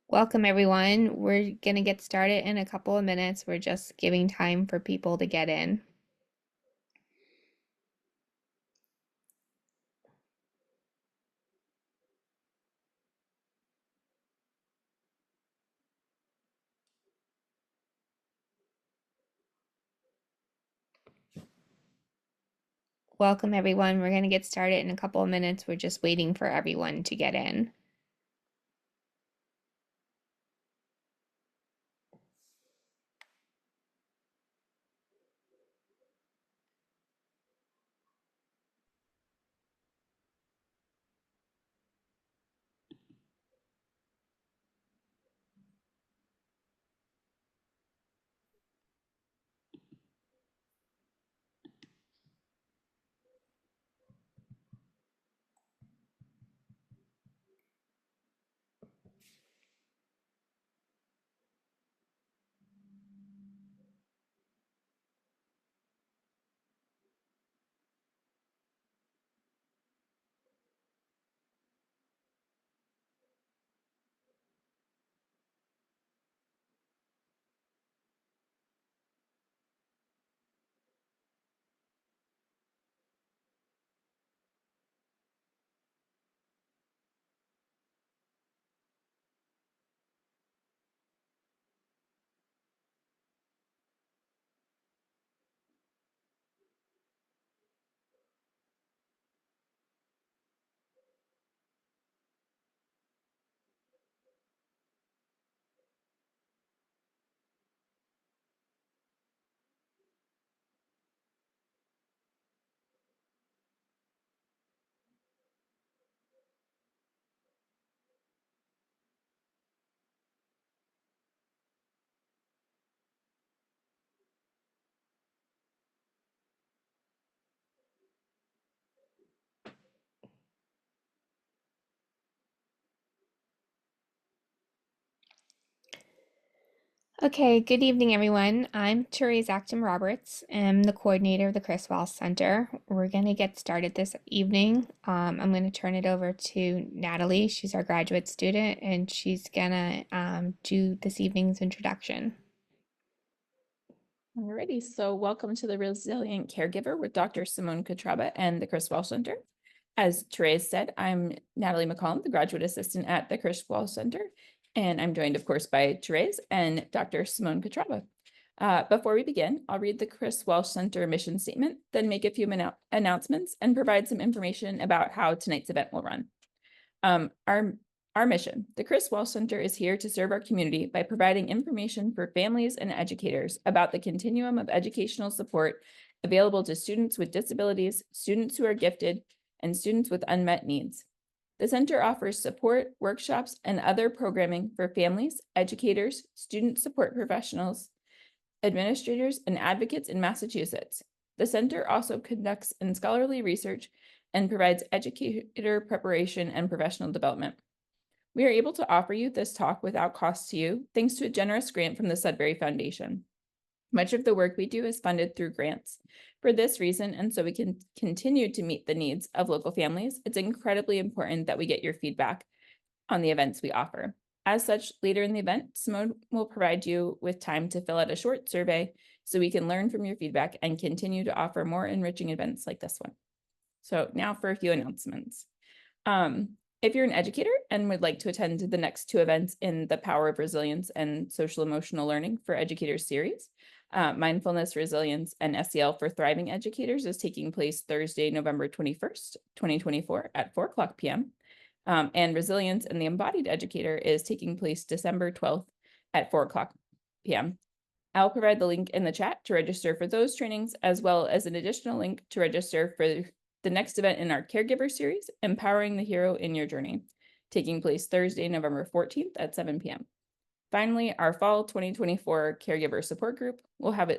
Welcome, everyone. We're going to get started in a couple of minutes. We're just giving time for people to get in. Welcome, everyone. We're going to get started in a couple of minutes. We're just waiting for everyone to get in. Okay, good evening, everyone. I'm Therese Acton Roberts. I'm the coordinator of the Chris Walsh Center. We're going to get started this evening. I'm going to turn it over to Natalie. She's our graduate student, and she's going to do this evening's introduction. Alrighty, so welcome to the Resilient Caregiver with Dr. Simone Kotraba and the Chris Walsh Center. As Therese said, I'm Natalie McCollum, the graduate assistant at the Chris Walsh Center, and I'm joined, of course, by Therese and Dr. Simone Kotraba. Before we begin, I'll read the Chris Walsh Center mission statement, then make a few announcements and provide some information about how tonight's event will run. Our mission, the Chris Walsh Center is here to serve our community by providing information for families and educators about the continuum of educational support available to students with disabilities, students who are gifted, and students with unmet needs. The center offers support, workshops, and other programming for families, educators, student support professionals, administrators, and advocates in Massachusetts. The center also conducts scholarly research and provides educator preparation and professional development. We are able to offer you this talk without cost to you, thanks to a generous grant from the Sudbury Foundation. Much of the work we do is funded through grants. For this reason, and so we can continue to meet the needs of local families, it's incredibly important that we get your feedback on the events we offer. As such, later in the event, Simone will provide you with time to fill out a short survey so we can learn from your feedback and continue to offer more enriching events like this one. So now for a few announcements. If you're an educator and would like to attend the next two events in the Power of Resilience and Social Emotional Learning for Educators series, Mindfulness, Resilience, and SEL for Thriving Educators is taking place Thursday, November 21st, 2024 at 4:00 p.m. And Resilience and the Embodied Educator is taking place December 12th at 4:00 p.m. I'll provide the link in the chat to register for those trainings, as well as an additional link to register for the next event in our Caregiver series, Empowering the Hero in Your Journey, taking place Thursday, November 14th at 7 p.m. Finally, our fall 2024 Caregiver Support Group will have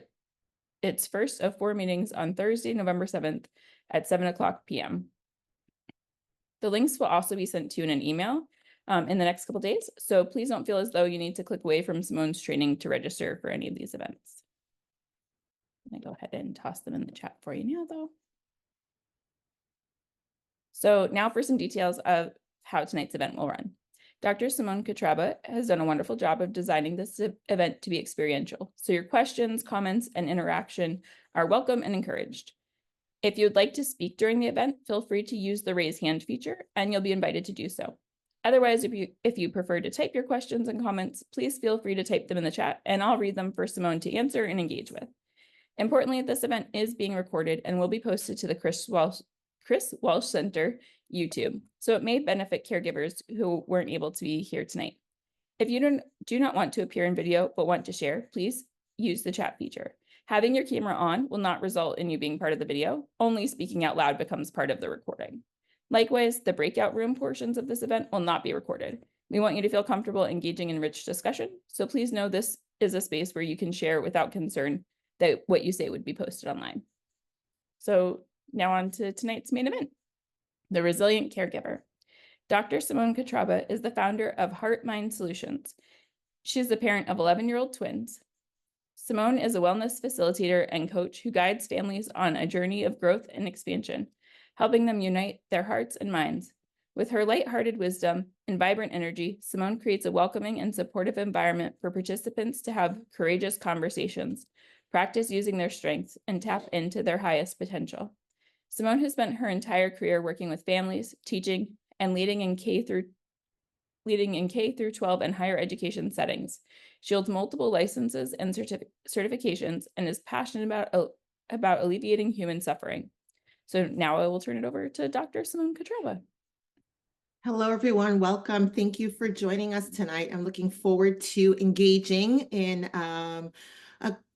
its first of 4 meetings on Thursday, November 7th at 7:00 p.m. The links will also be sent to you in an email in the next couple days, so please don't feel as though you need to click away from Simone's training to register for any of these events. I'm gonna go ahead and toss them in the chat for you now, though. So now for some details of how tonight's event will run. Dr. Simone Kotraba has done a wonderful job of designing this event to be experiential, so your questions, comments, and interaction are welcome and encouraged. If you'd like to speak during the event, feel free to use the raise hand feature and you'll be invited to do so. Otherwise, if you prefer to type your questions and comments, please feel free to type them in the chat and I'll read them for Simone to answer and engage with. Importantly, this event is being recorded and will be posted to the Chris Walsh Center YouTube, so it may benefit caregivers who weren't able to be here tonight. If you do not want to appear in video but want to share, please use the chat feature. Having your camera on will not result in you being part of the video. Only speaking out loud becomes part of the recording. Likewise, the breakout room portions of this event will not be recorded. We want you to feel comfortable engaging in rich discussion, so please know this is a space where you can share without concern that what you say would be posted online. So now on to tonight's main event, the resilient caregiver. Dr. Simone Kotraba is the founder of HeartMath Solutions. She's the parent of 11-year-old twins. Simone is a wellness facilitator and coach who guides families on a journey of growth and expansion, helping them unite their hearts and minds. With her lighthearted wisdom and vibrant energy, Simone creates a welcoming and supportive environment for participants to have courageous conversations, practice using their strengths, and tap into their highest potential. Simone has spent her entire career working with families, teaching, and leading in K through 12 and higher education settings. She holds multiple licenses and certifications and is passionate about alleviating human suffering. So now I will turn it over to Dr. Simone Kotraba. Hello, everyone. Welcome. Thank you for joining us tonight. I'm looking forward to engaging in a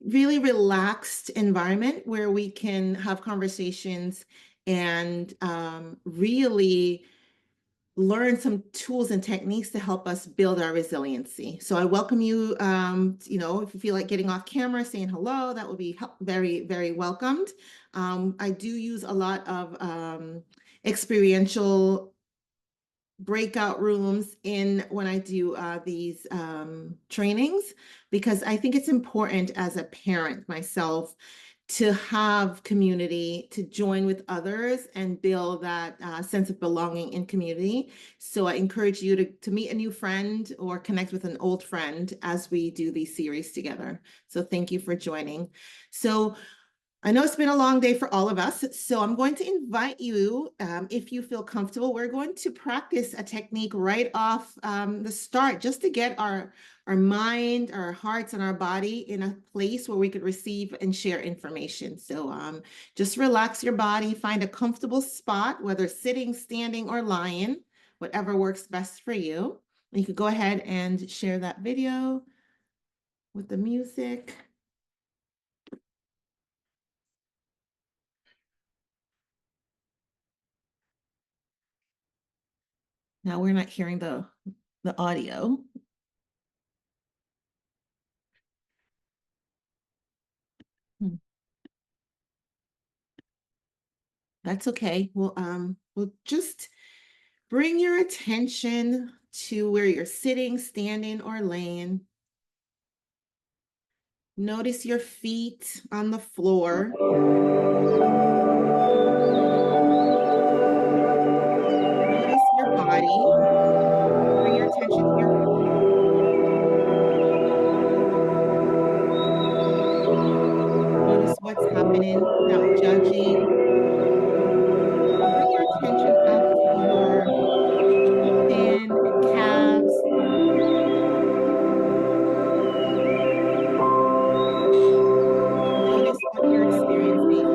really relaxed environment where we can have conversations and really learn some tools and techniques to help us build our resiliency. So I welcome you, if you feel like getting off camera, saying hello, that would be very, very welcomed. I do use a lot of experiential breakout rooms when I do these trainings, because I think it's important as a parent myself to have community, to join with others and build that sense of belonging in community. So I encourage you to meet a new friend or connect with an old friend as we do these series together. So thank you for joining. So I know it's been a long day for all of us, so I'm going to invite you, if you feel comfortable, we're going to practice a technique right off the start, just to get our mind, our hearts, and our body in a place where we could receive and share information. So just relax your body, find a comfortable spot, whether sitting, standing, or lying, whatever works best for you. You could go ahead and share that video with the music. Now we're not hearing the audio. That's okay. We'll just bring your attention to where you're sitting, standing, or laying. Notice your feet on the floor. Notice your body. Bring your attention to your Notice what's happening without judging. Bring your attention up to your shin and calves. Notice what you're experiencing.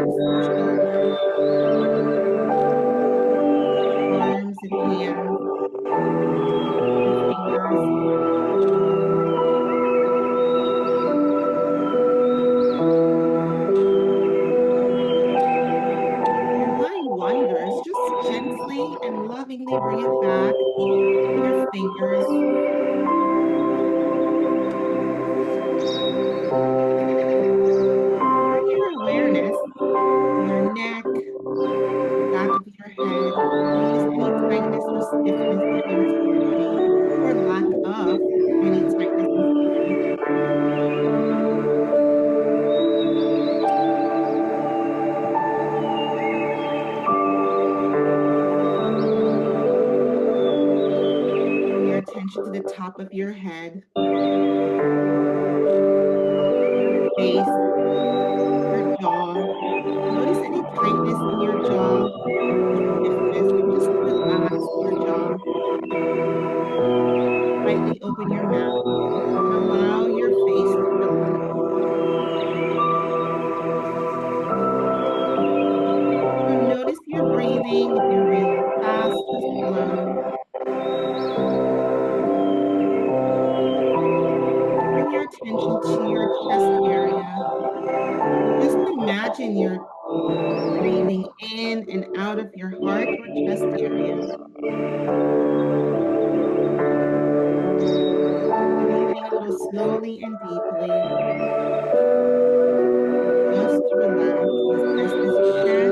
legs, shoulders, arms and hands, your fingers. Your mind wanders, just gently and lovingly bring it back to your fingers. Bring your awareness to your neck, the back of your head. Notice any tightness or stiffness that you're experiencing, or lack of any tightness and stiffness. Bring your attention to the top of your head, your face, your jaw. Notice any tightness in your jaw or stiffness, and just relax your jaw. Slightly open your mouth and allow your face to relax. So notice your breathing, if you're breathing fast or slow. Bring your attention to your chest area. Just imagine you're breathing in and out of your heart or chest area. Breathing a little slowly and deeply. Just relax as best as you can,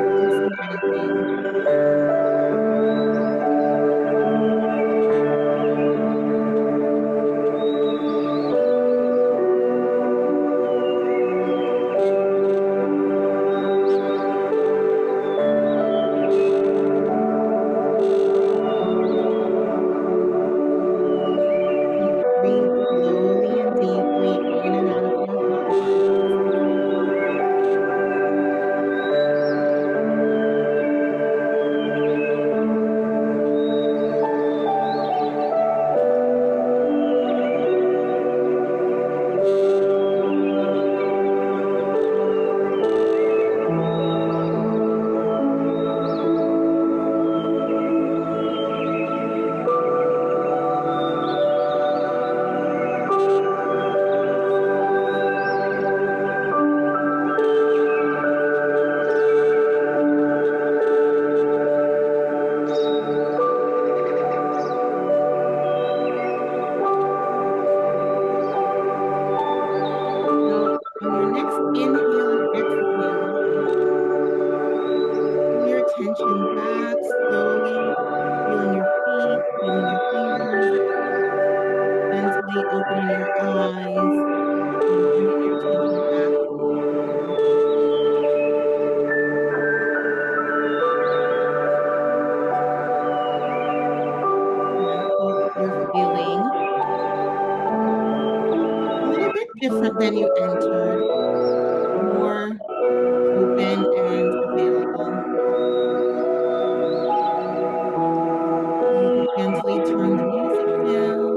noticing anything. You breathe slowly and deeply in and out of your heart or chest. So on your next inhale and exhale, bring your attention back slowly, feeling your feet, feeling your fingers, gently opening your eyes and bringing your attention back to the body. And I hope you're feeling a little bit different than you entered, more open and available. You could gently turn the music down.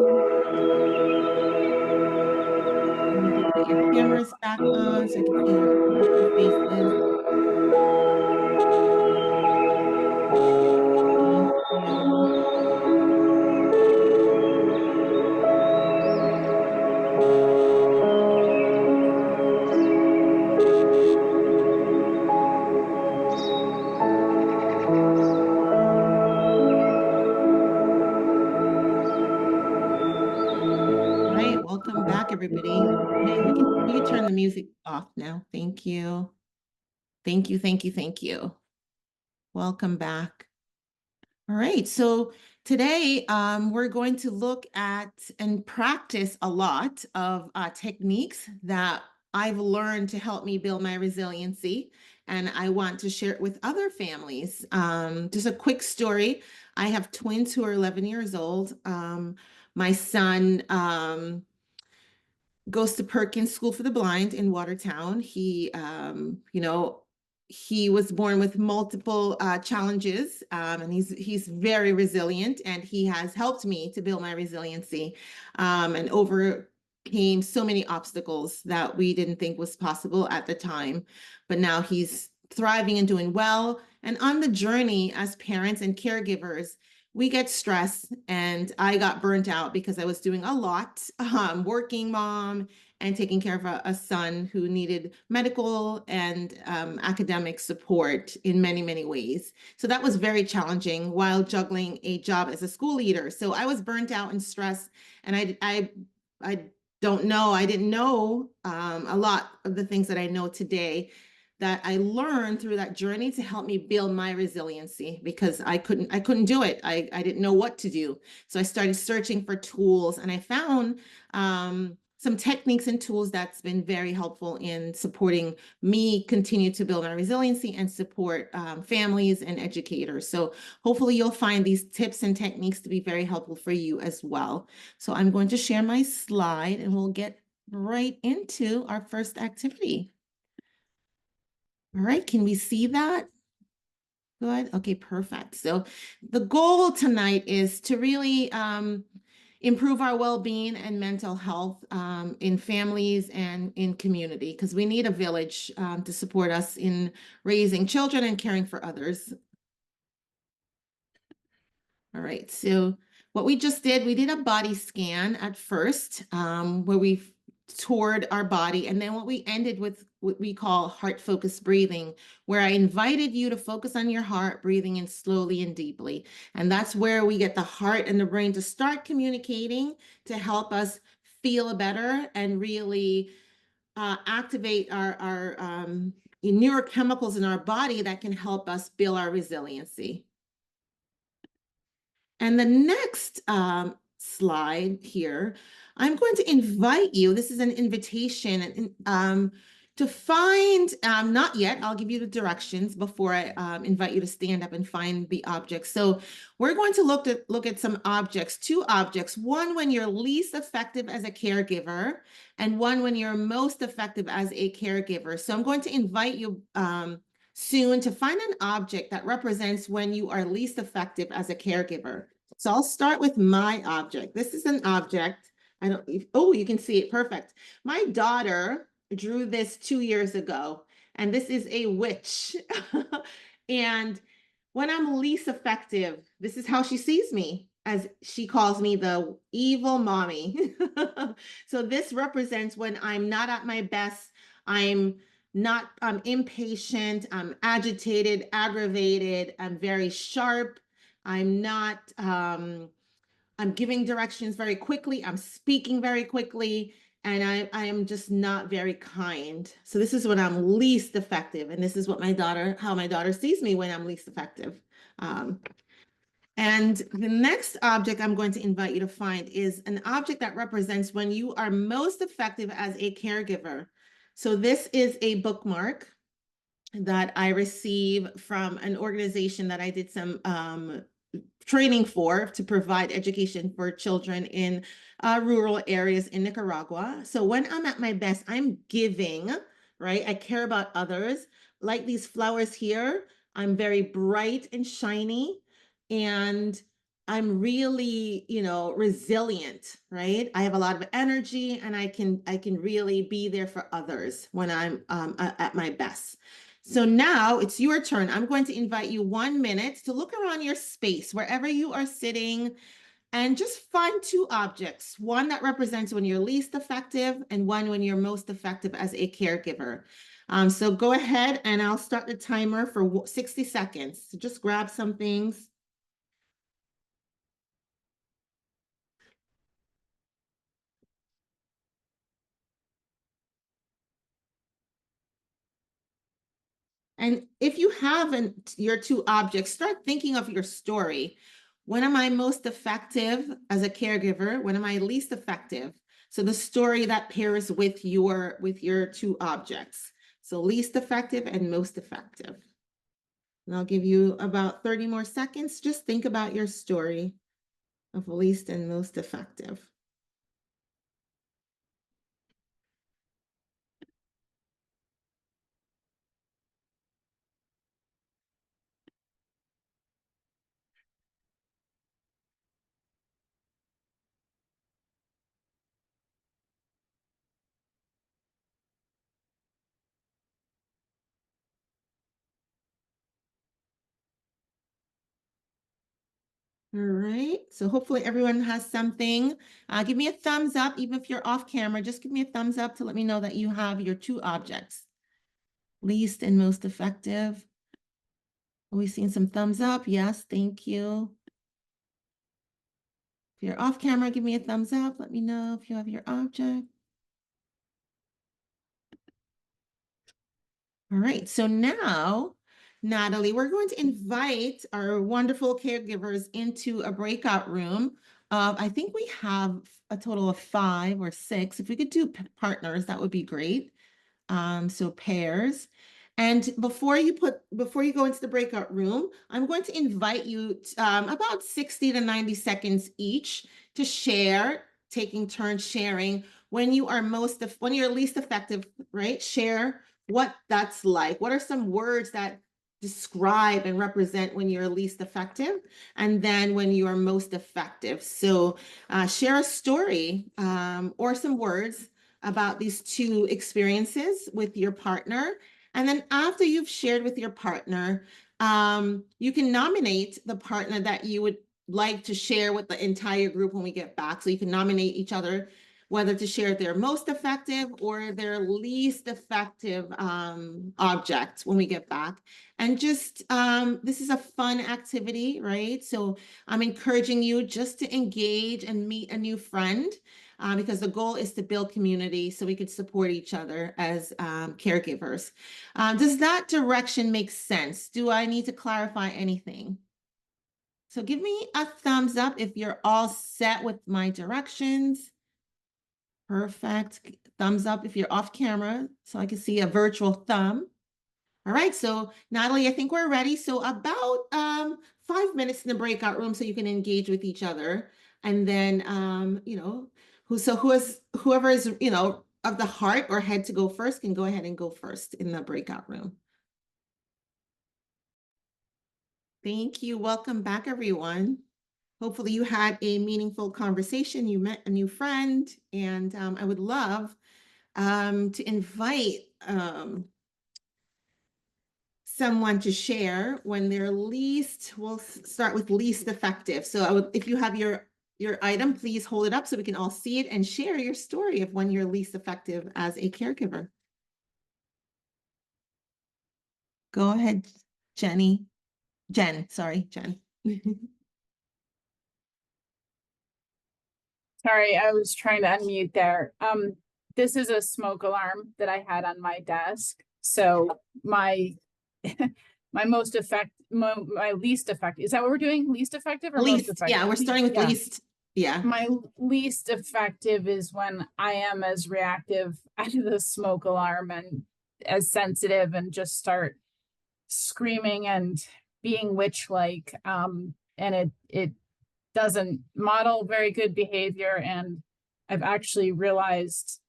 And you could put your cameras back on so you can see your beautiful faces. Thank you. All right, welcome back, everybody. Okay, we can turn the music off now. Thank you. Thank you, thank you, thank you. Welcome back. All right, so today we're going to look at and practice a lot of techniques that I've learned to help me build my resiliency, and I want to share it with other families. Just a quick story. I have twins who are 11 years old. My son goes to Perkins School for the Blind in Watertown. He was born with multiple challenges, and he's very resilient, and he has helped me to build my resiliency. And over came so many obstacles that we didn't think was possible at the time. But now he's thriving and doing well. And on the journey as parents and caregivers, we get stressed, and I got burnt out because I was doing a lot, working mom and taking care of a son who needed medical and academic support in many, many ways. So that was very challenging while juggling a job as a school leader. So I was burnt out and stressed, and I don't know, I didn't know a lot of the things that I know today that I learned through that journey to help me build my resiliency, because I couldn't do it. I didn't know what to do. So I started searching for tools, and I found some techniques and tools that's been very helpful in supporting me continue to build my resiliency and support families and educators. So hopefully you'll find these tips and techniques to be very helpful for you as well. So I'm going to share my slide, and we'll get right into our first activity. All right, can we see that? Good. Okay, perfect. So the goal tonight is to really improve our well-being and mental health in families and in community, because we need a village to support us in raising children and caring for others. All right, so what we just did, we did a body scan at first, where we toured our body, and then what we ended with what we call heart-focused breathing, where I invited you to focus on your heart, breathing in slowly and deeply. And that's where we get the heart and the brain to start communicating to help us feel better and really activate our neurochemicals in our body that can help us build our resiliency. And the next slide here, I'm going to invite you, this is an invitation to find, not yet, I'll give you the directions before I invite you to stand up and find the objects. So we're going to look at some objects, two objects, one when you're least effective as a caregiver, and one when you're most effective as a caregiver. So I'm going to invite you soon to find an object that represents when you are least effective as a caregiver. So I'll start with my object. This is an object. Oh, you can see it. Perfect. My daughter drew this 2 years ago, and this is a witch. And when I'm least effective, this is how she sees me, as she calls me the evil mommy. So this represents when I'm not at my best. I'm impatient, I'm agitated, aggravated, I'm very sharp. I'm not, I'm giving directions very quickly. I'm speaking very quickly, and I am just not very kind. So this is when I'm least effective. And this is what how my daughter sees me when I'm least effective. And the next object I'm going to invite you to find is an object that represents when you are most effective as a caregiver. So this is a bookmark that I receive from an organization that I did some training for, to provide education for children in rural areas in Nicaragua. So when I'm at my best, I'm giving, right? I care about others. Like these flowers here, I'm very bright and shiny, and I'm really, resilient, right? I have a lot of energy, and I can really be there for others when I'm at my best. So now it's your turn. I'm going to invite you 1 minute to look around your space, wherever you are sitting, and just find two objects, one that represents when you're least effective and one when you're most effective as a caregiver. So go ahead, and I'll start the timer for 60 seconds. So just grab some things. And if you haven't your two objects, start thinking of your story. When am I most effective as a caregiver? When am I least effective? So the story that pairs with your two objects. So least effective and most effective. And I'll give you about 30 more seconds. Just think about your story of least and most effective. All right. So hopefully everyone has something. Give me a thumbs up, even if you're off camera. Just give me a thumbs up to let me know that you have your two objects. Least and most effective. Are we seeing some thumbs up? Yes, thank you. If you're off camera, give me a thumbs up. Let me know if you have your object. All right, so now, Natalie, we're going to invite our wonderful caregivers into a breakout room. I think we have a total of 5 or 6. If we could do partners, that would be great. So pairs. And before you go into the breakout room, I'm going to invite you about 60 to 90 seconds each to share, taking turns sharing when when you're least effective, right? Share what that's like. What are some words that describe and represent when you're least effective, and then when you are most effective. So share a story or some words about these two experiences with your partner. And then after you've shared with your partner, you can nominate the partner that you would like to share with the entire group when we get back. So you can nominate each other whether to share their most effective or their least effective object when we get back. And just, this is a fun activity, right? So I'm encouraging you just to engage and meet a new friend because the goal is to build community so we could support each other as caregivers. Does that direction make sense? Do I need to clarify anything? So give me a thumbs up if you're all set with my directions. Perfect. Thumbs up if you're off camera so I can see a virtual thumb. All right, so Natalie, I think we're ready. So about 5 minutes in the breakout room so you can engage with each other. And then whoever is, of the heart or head to go first can go ahead and go first in the breakout room. Thank you. Welcome back, everyone. Hopefully you had a meaningful conversation. You met a new friend, and I would love to invite someone to share when they're we'll start with least effective. So if you have your item, please hold it up so we can all see it and share your story of when you're least effective as a caregiver. Go ahead, Jen. Sorry, Jen. Sorry, I was trying to unmute there. This is a smoke alarm that I had on my desk. So my my least effective, is that what we're doing? Least effective or Least, most effective? yeah, we're starting with least. Yeah. My least effective is when I am as reactive as the smoke alarm and as sensitive and just start screaming and being witch-like. And it doesn't model very good behavior. And I've actually realized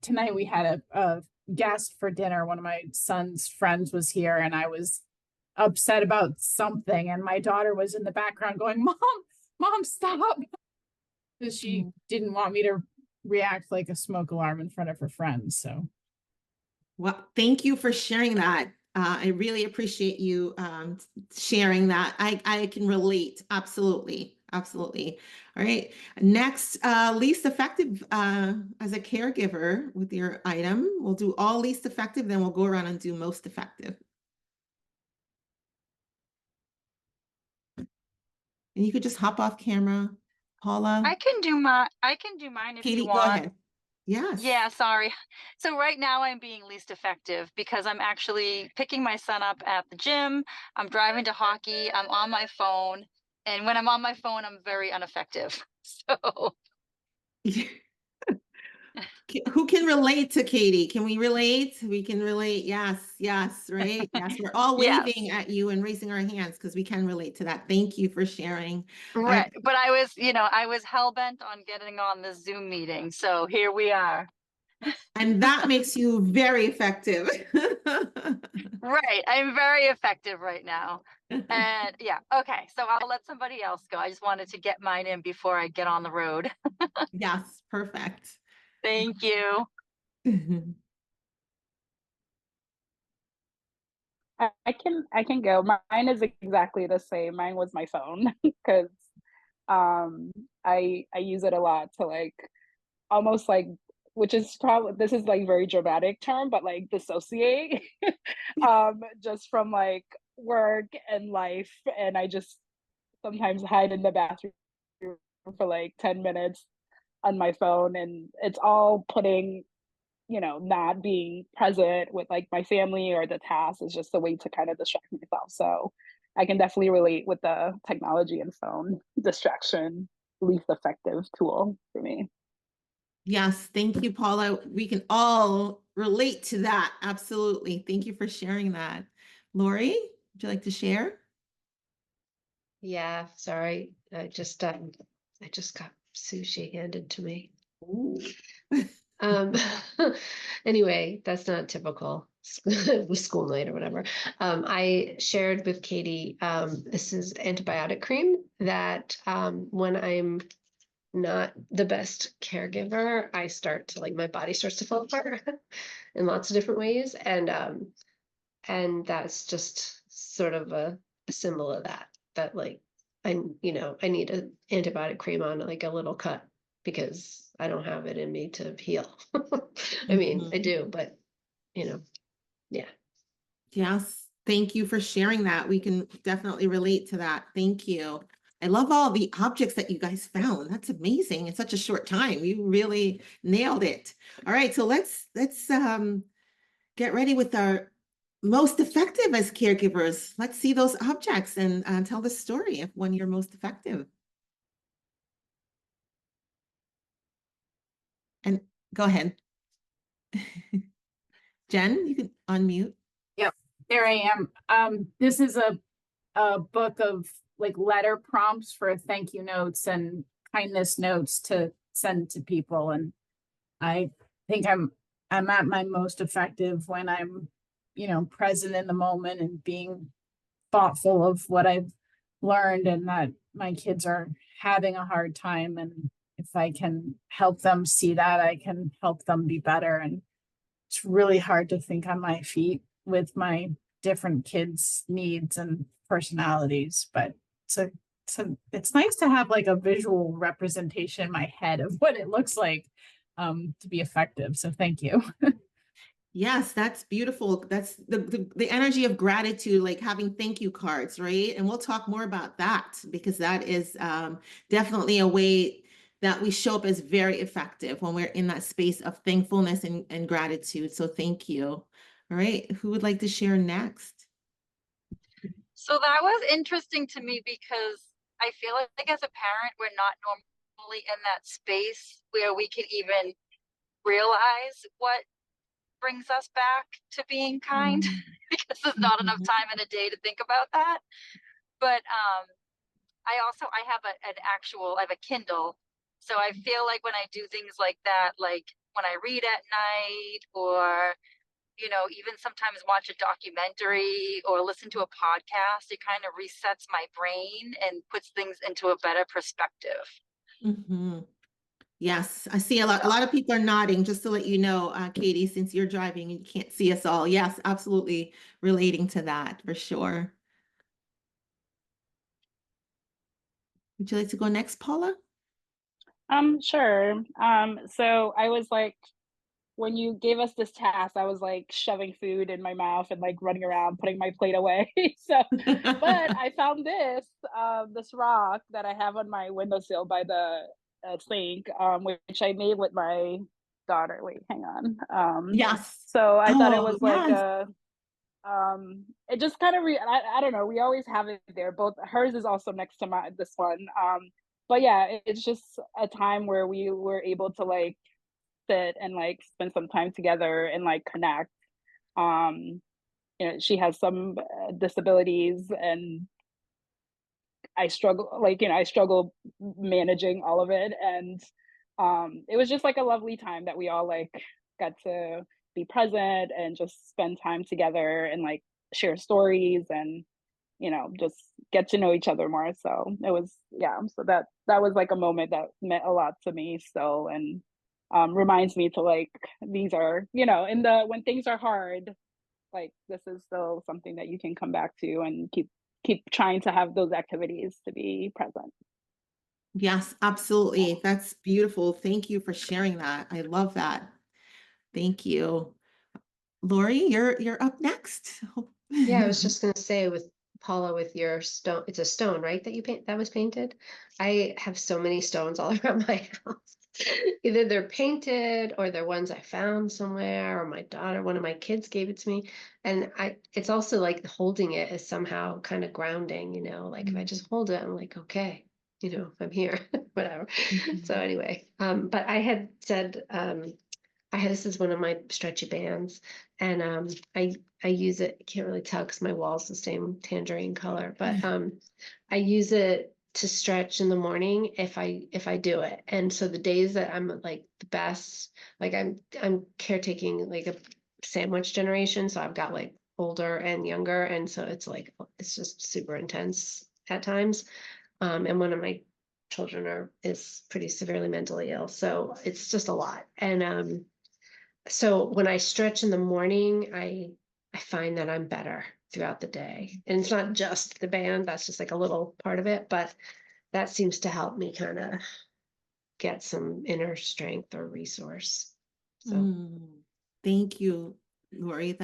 tonight we had a guest for dinner. One of my son's friends was here and I was upset about something. And my daughter was in the background going, Mom, stop. Because she didn't want me to react like a smoke alarm in front of her friends. So. Well, thank you for sharing that. I really appreciate you sharing that. I can relate. Absolutely. Absolutely. All right. Next, least effective as a caregiver with your item. We'll do all least effective, then we'll go around and do most effective. And you could just hop off camera. Paula. I can do mine if Katie, you go want. ahead. Yes. Yeah, sorry. So right now I'm being least effective because I'm actually picking my son up at the gym. I'm driving to hockey. I'm on my phone. And when I'm on my phone, I'm very ineffective. So Who can relate to Katie? Can we relate? We can relate. Yes, yes, right? Yes, we're all yes. waving at you and raising our hands because we can relate to that. Thank you for sharing. Right. But I was hell-bent on getting on this Zoom meeting. So here we are. And that makes you very effective. Right. I'm very effective right now. And yeah, okay. So I'll let somebody else go. I just wanted to get mine in before I get on the road. Yes, perfect. Thank you. I can go. Mine is exactly the same. Mine was my phone because I use it a lot to like almost like, which is probably, this is like very dramatic term, but like dissociate just from like work and life, and I just sometimes hide in the bathroom for like 10 minutes on my phone, and it's all putting, not being present with like my family or the task is just a way to kind of distract myself. So I can definitely relate with the technology and phone distraction, least effective tool for me. Yes, thank you, Paula. We can all relate to that. Absolutely. Thank you for sharing that. Lori, would you like to share? Yeah, sorry. I just got sushi handed to me. Ooh. Um, anyway, that's not typical school night or whatever. I shared with Katie, this is antibiotic cream that when I'm not the best caregiver, I start to like my body starts to fall apart in lots of different ways. And that's just sort of a symbol of that like I need an antibiotic cream on like a little cut because I don't have it in me to heal. I mean, I Mhm. do, but yeah. Yes, thank you for sharing that. We can definitely relate to that. Thank you. I love all the objects that you guys found. That's amazing in such a short time. You really nailed it. All right, so let's get ready with our most effective as caregivers. Let's see those objects and tell the story of when you're most effective. And go ahead. Jen, you can unmute. Yep, there I am. This is a book of like letter prompts for thank you notes and kindness notes to send to people. And I think I'm at my most effective when I'm, present in the moment and being thoughtful of what I've learned and that my kids are having a hard time. And if I can help them see that, I can help them be better. And it's really hard to think on my feet with my different kids' needs and personalities, but it's nice to have like a visual representation in my head of what it looks like to be effective. So thank you. Yes, that's beautiful. That's the energy of gratitude, like having thank you cards, right? And we'll talk more about that because that is definitely a way that we show up as very effective when we're in that space of thankfulness and gratitude. So thank you. All right, who would like to share next? So that was interesting to me because I feel like as a parent, we're not normally in that space where we can even realize what brings us back to being kind because there's not enough Mhm. time in a day to think about that. But I have I have a Kindle. So I feel like when I do things like that, like when I read at night or even sometimes watch a documentary or listen to a podcast, it kind of resets my brain and puts things into a better perspective. Mhm. Yes, I see a lot of people are nodding, just to let you know, Katie, since you're driving and you can't see us all. Yes, absolutely relating to that for sure. Would you like to go next, Paula? Sure. So I was like, when you gave us this task, I was like shoving food in my mouth and like running around, putting my plate away. So, but I found this rock that I have on my windowsill by the sink, which I made with my daughter. Wait, hang on. Yes. So I thought it Oh, was like yes. it just kind of I don't know. We always have it there. Both hers is also next to this one. But yeah, it's just a time where we were able to like sit and like spend some time together and like connect. Um, she has some disabilities, and I struggle managing all of it. And it was just like a lovely time that we all like got to be present and just spend time together and like share stories and just get to know each other more. So it was, yeah, so that was like a moment that meant a lot to me still, and reminds me to like, these are, in the when things are hard, like this is still something that you can come back to and keep trying to have those activities to be present. Yes, absolutely. That's beautiful. Thank you for sharing that. I love that. Thank you. Lori, you're up next. Yeah, I was just gonna say with Paula, with your stone, it's a stone, right? That you paint that was painted. I have so many stones all around my house. Either they're painted or they're ones I found somewhere, or my daughter, one of my kids gave it to me. And it's also like holding it is somehow kind of grounding, you know, like if I just hold it, I'm like, okay, you know, I'm here, whatever. So anyway, but I had said, this is one of my stretchy bands, and I use it. I can't really tell because my wall's the same tangerine color, but I use it to stretch in the morning if I do it. And so the days that I'm like the best, like I'm caretaking like a sandwich generation, so I've got like older and younger, and so it's just super intense at times. And one of my children is pretty severely mentally ill, so it's just a lot. And so when I stretch in the morning, I find that I'm better throughout the day. And it's not just the band, that's just like a little part of it, but that seems to help me kind of get some inner strength or resource. So Thank you, Lori.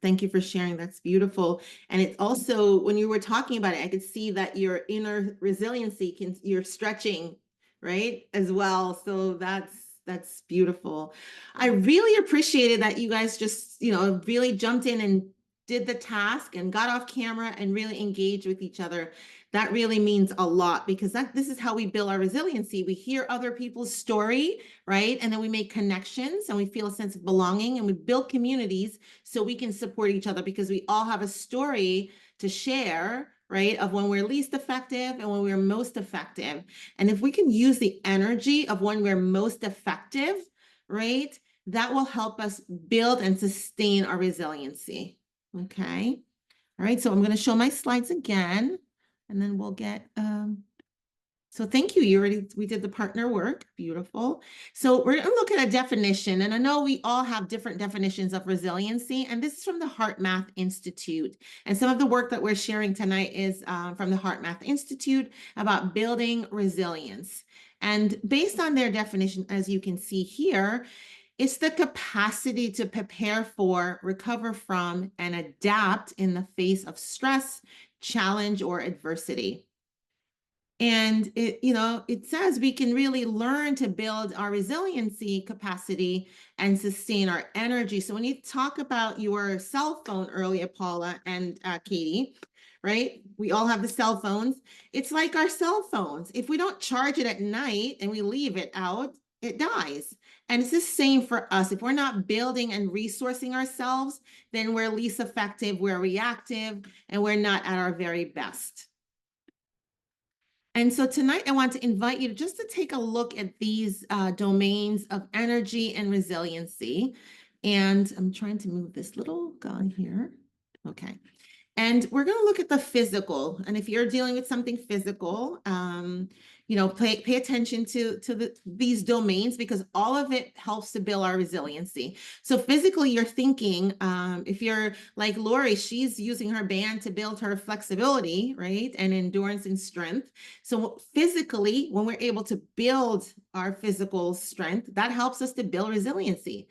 Thank you for sharing. That's beautiful. And it's also, when you were talking about it, I could see that your inner resiliency you're stretching, right, as well. So that's beautiful. I really appreciated that you guys just, really jumped in and did the task and got off camera and really engaged with each other. That really means a lot, because this is how we build our resiliency. We hear other people's story, right? And then we make connections and we feel a sense of belonging, and we build communities so we can support each other, because we all have a story to share, right? Of when we're least effective and when we're most effective. And if we can use the energy of when we're most effective, right? That will help us build and sustain our resiliency. Okay. All right. So I'm going to show my slides again, and then we'll get, so thank you. We did the partner work. Beautiful. So we're going to look at a definition, and I know we all have different definitions of resiliency, and this is from the HeartMath Institute. And some of the work that we're sharing tonight is from the HeartMath Institute about building resilience. And based on their definition, as you can see here, it's the capacity to prepare for, recover from, and adapt in the face of stress, challenge, or adversity. And it says we can really learn to build our resiliency capacity and sustain our energy. So when you talk about your cell phone earlier, Paula and Katie, right? We all have the cell phones. It's like our cell phones. If we don't charge it at night and we leave it out, it dies. And it's the same for us. If we're not building and resourcing ourselves, then we're least effective, we're reactive, and we're not at our very best. And so tonight I want to invite you just to take a look at these domains of energy and resiliency. And I'm trying to move this little gun here. Okay. And we're going to look at the physical. And if you're dealing with something physical, pay attention to these domains, because all of it helps to build our resiliency. So physically, you're thinking, if you're like Lori, she's using her band to build her flexibility, right? And endurance and strength. So physically, when we're able to build our physical strength, that helps us to build resiliency.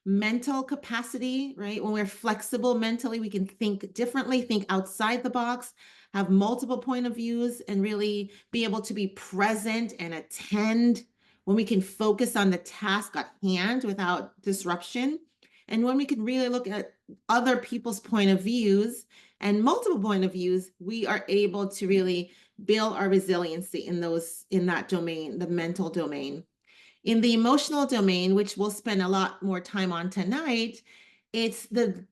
Mental capacity, right? When we're flexible mentally, we can think differently, think outside the box, have multiple point of views, and really be able to be present and attend when we can focus on the task at hand without disruption. And when we can really look at other people's point of views and multiple point of views, we are able to really build our resiliency in that domain, the mental domain. In the emotional domain, which we'll spend a lot more time on tonight, it's the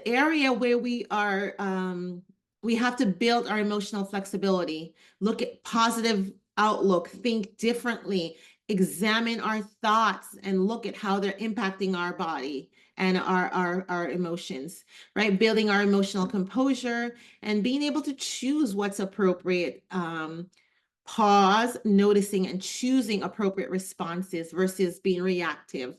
area where we have to build our emotional flexibility, look at positive outlook, think differently, examine our thoughts, and look at how they're impacting our body and our emotions, right? Building our emotional composure and being able to choose what's appropriate pause, noticing, and choosing appropriate responses versus being reactive,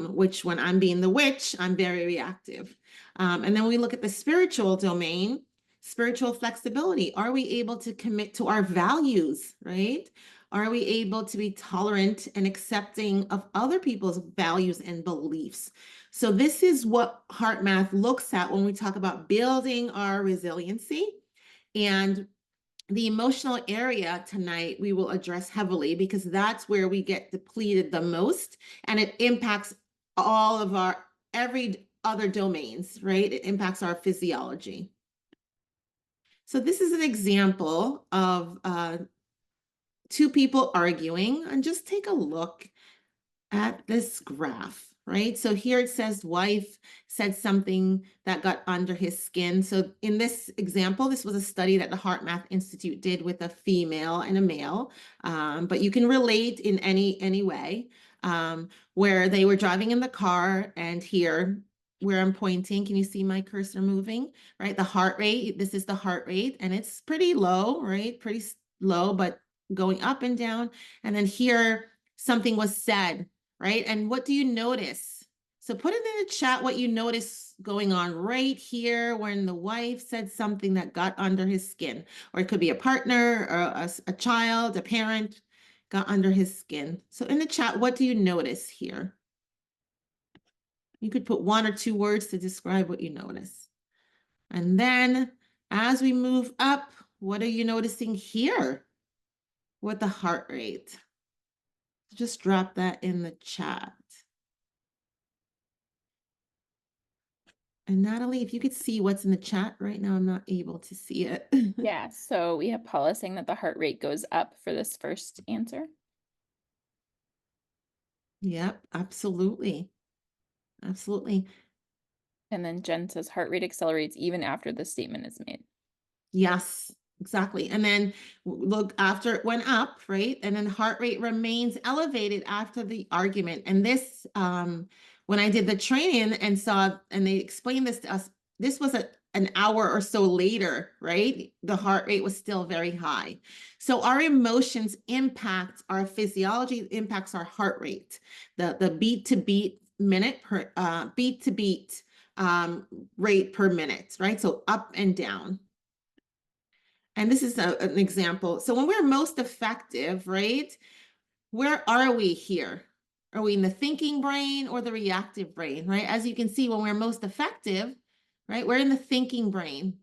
which when I'm being the witch, I'm very reactive. And then we look at the spiritual domain, spiritual flexibility. Are we able to commit to our values, right? Are we able to be tolerant and accepting of other people's values and beliefs? So this is what HeartMath looks at when we talk about building our resiliency. And the emotional area tonight we will address heavily because that's where we get depleted the most, and it impacts all of our every other domains, right? It impacts our physiology. So this is an example of two people arguing, and just take a look at this graph, right? So here it says wife said something that got under his skin. So in this example, this was a study that the HeartMath Institute did with a female and a male, but you can relate in any way, where they were driving in the car, and here where I'm pointing, can you see my cursor moving, right? The heart rate, this is the heart rate, and it's pretty low, right? Pretty low, but going up and down. And then here, something was said, right? And what do you notice? So put it in the chat what you notice going on right here when the wife said something that got under his skin, or it could be a partner or a child, a parent got under his skin. So in the chat, what do you notice here? You could put 1 or 2 words to describe what you notice. And then as we move up, what are you noticing here with the heart rate? Just drop that in the chat. And Natalie, if you could see what's in the chat right now, I'm not able to see it. Yeah, so we have Paula saying that the heart rate goes up for this first answer. Yep, absolutely. Absolutely. And then Jen says heart rate accelerates even after the statement is made. Yes, exactly. And then look, after it went up, right? And then heart rate remains elevated after the argument. And this, when I did the training and they explained this to us, this was an hour or so later, right? The heart rate was still very high. So our emotions impact our physiology, impacts our heart rate, the beat to beat minute per beat to beat rate per minute, right? So up and down. And this is an example. So when we're most effective, right? Where are we here? Are we in the thinking brain or the reactive brain, right? As you can see, when we're most effective, right? We're in the thinking brain.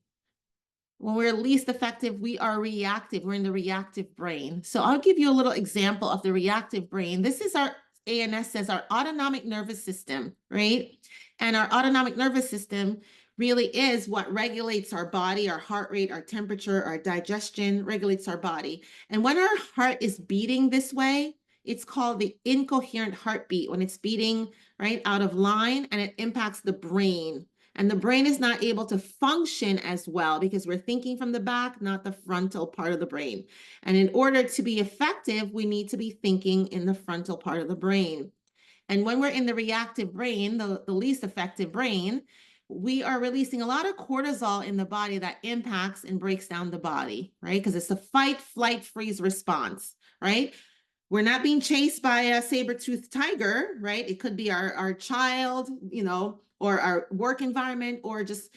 When we're least effective, we are reactive. We're in the reactive brain. So I'll give you a little example of the reactive brain. This is our ANS says our autonomic nervous system, right? And our autonomic nervous system really is what regulates our body, our heart rate, our temperature, our digestion, regulates our body. And when our heart is beating this way, it's called the incoherent heartbeat, when it's beating right out of line, and it impacts the brain. And the brain is not able to function as well because we're thinking from the back, not the frontal part of the brain. And in order to be effective, we need to be thinking in the frontal part of the brain. And when we're in the reactive brain, the least effective brain, we are releasing a lot of cortisol in the body that impacts and breaks down the body, right? Because it's a fight, flight, freeze response, right? We're not being chased by a saber-toothed tiger, right? It could be our child, or our work environment, or just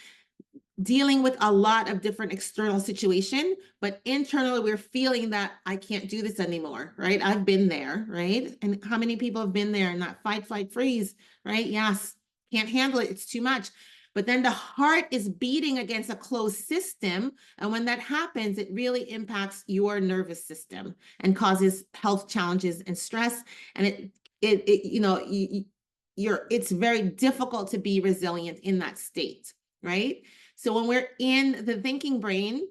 dealing with a lot of different external situation, but internally we're feeling that I can't do this anymore, right? I've been there, right? And how many people have been there in that fight, flight, freeze, right? Yes, can't handle it, it's too much. But then the heart is beating against a closed system. And when that happens, it really impacts your nervous system and causes health challenges and stress. And it's very difficult to be resilient in that state, right? So when we're in the thinking brain,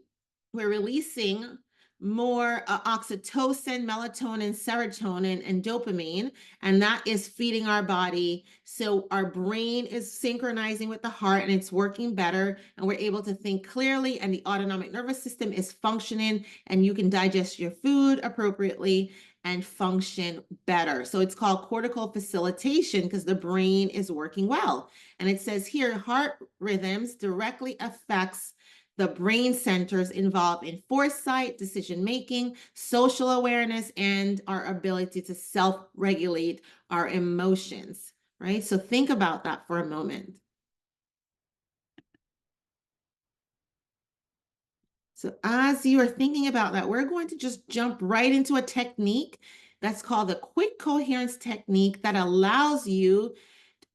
we're releasing more oxytocin, melatonin, serotonin, and dopamine, and that is feeding our body. So our brain is synchronizing with the heart and it's working better, and we're able to think clearly, and the autonomic nervous system is functioning, and you can digest your food appropriately and function better. So it's called cortical facilitation because the brain is working well. And it says here, heart rhythms directly affects the brain centers involved in foresight, decision-making, social awareness, and our ability to self-regulate our emotions, right? So think about that for a moment. So as you are thinking about that, we're going to just jump right into a technique that's called the quick coherence technique that allows you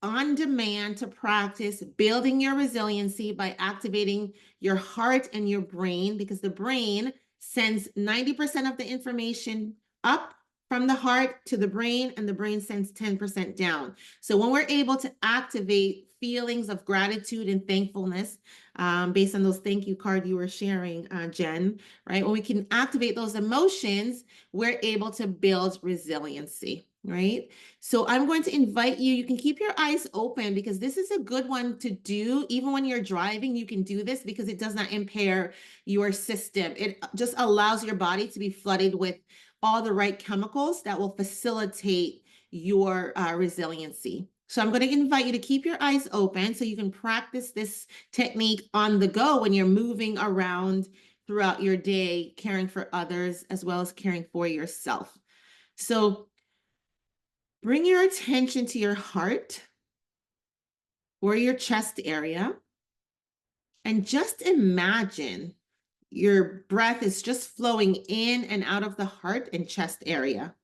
on demand to practice building your resiliency by activating your heart and your brain, because the brain sends 90% of the information up from the heart to the brain, and the brain sends 10% down. So when we're able to activate feelings of gratitude and thankfulness, based on those thank you card you were sharing, Jen, right? When we can activate those emotions, we're able to build resiliency, right? So I'm going to invite you, you can keep your eyes open because this is a good one to do. Even when you're driving, you can do this because it does not impair your system. It just allows your body to be flooded with all the right chemicals that will facilitate your resiliency. So I'm going to invite you to keep your eyes open so you can practice this technique on the go when you're moving around throughout your day, caring for others as well as caring for yourself. So bring your attention to your heart or your chest area and just imagine your breath is just flowing in and out of the heart and chest area.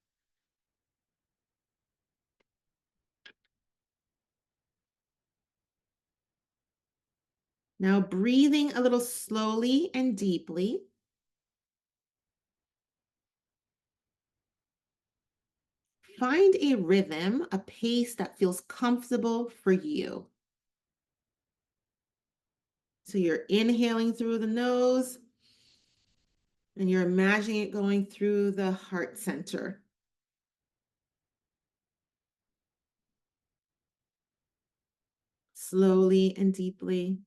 Now breathing a little slowly and deeply. Find a rhythm, a pace that feels comfortable for you. So you're inhaling through the nose and you're imagining it going through the heart center. Slowly and deeply.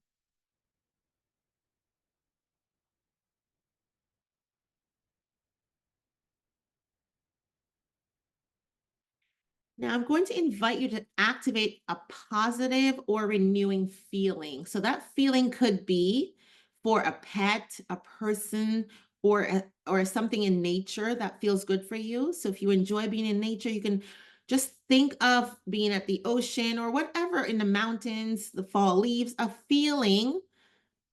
Now I'm going to invite you to activate a positive or renewing feeling. So that feeling could be for a pet, a person, or something in nature that feels good for you. So if you enjoy being in nature, you can just think of being at the ocean or whatever, in the mountains, the fall leaves, a feeling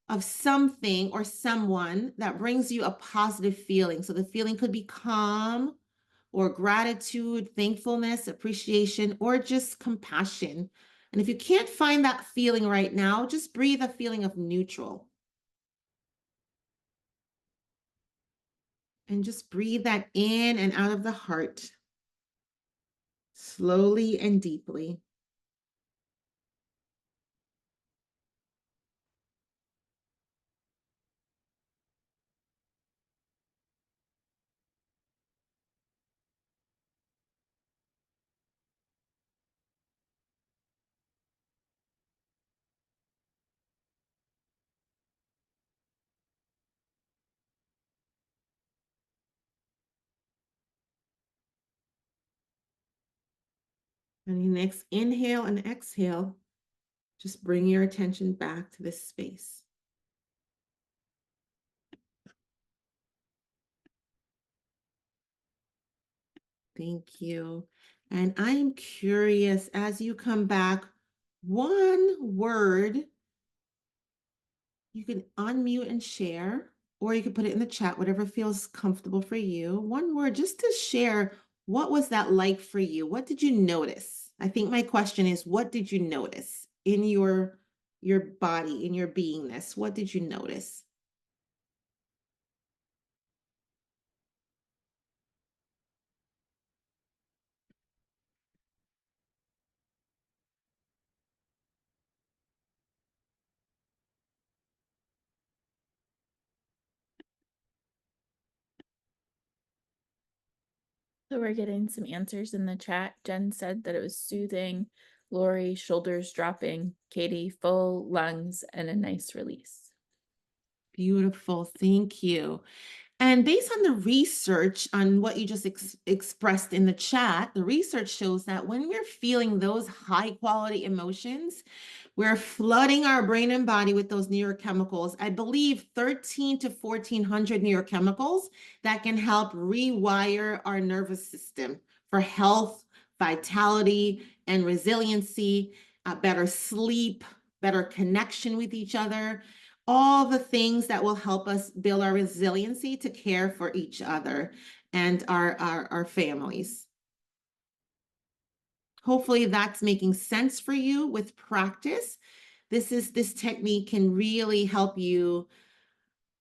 of something or someone that brings you a positive feeling. So the feeling could be calm, or gratitude, thankfulness, appreciation, or just compassion. And if you can't find that feeling right now, just breathe a feeling of neutral. And just breathe that in and out of the heart, slowly and deeply. And your next inhale and exhale, just bring your attention back to this space. Thank you. And I am curious, as you come back, one word you can unmute and share, or you can put it in the chat, whatever feels comfortable for you. One word just to share, what was that like for you? What did you notice? I think my question is, what did you notice in your body, in your beingness? What did you notice? So we're getting some answers in the chat. Jen said that it was soothing. Lori, shoulders dropping. Katie, full lungs and a nice release. Beautiful, thank you. And based on the research on what you just expressed in the chat, the research shows that when we're feeling those high quality emotions, We're flooding our brain and body with those neurochemicals. I believe 13 to 1400 neurochemicals that can help rewire our nervous system for health, vitality, and resiliency, better sleep, better connection with each other, all the things that will help us build our resiliency to care for each other and our families. Hopefully that's making sense for you with practice. This technique can really help you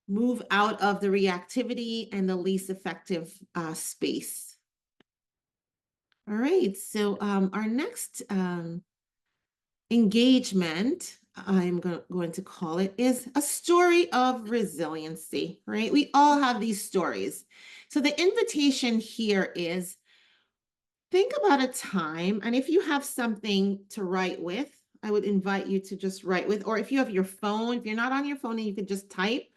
move out of the reactivity and the least effective space. All right, so our next engagement, I'm going to call it, is a story of resiliency, right? We all have these stories. So the invitation here is, think about a time, and if you have something to write with, I would invite you to just write with, or if you have your phone, if you're not on your phone and you could just type,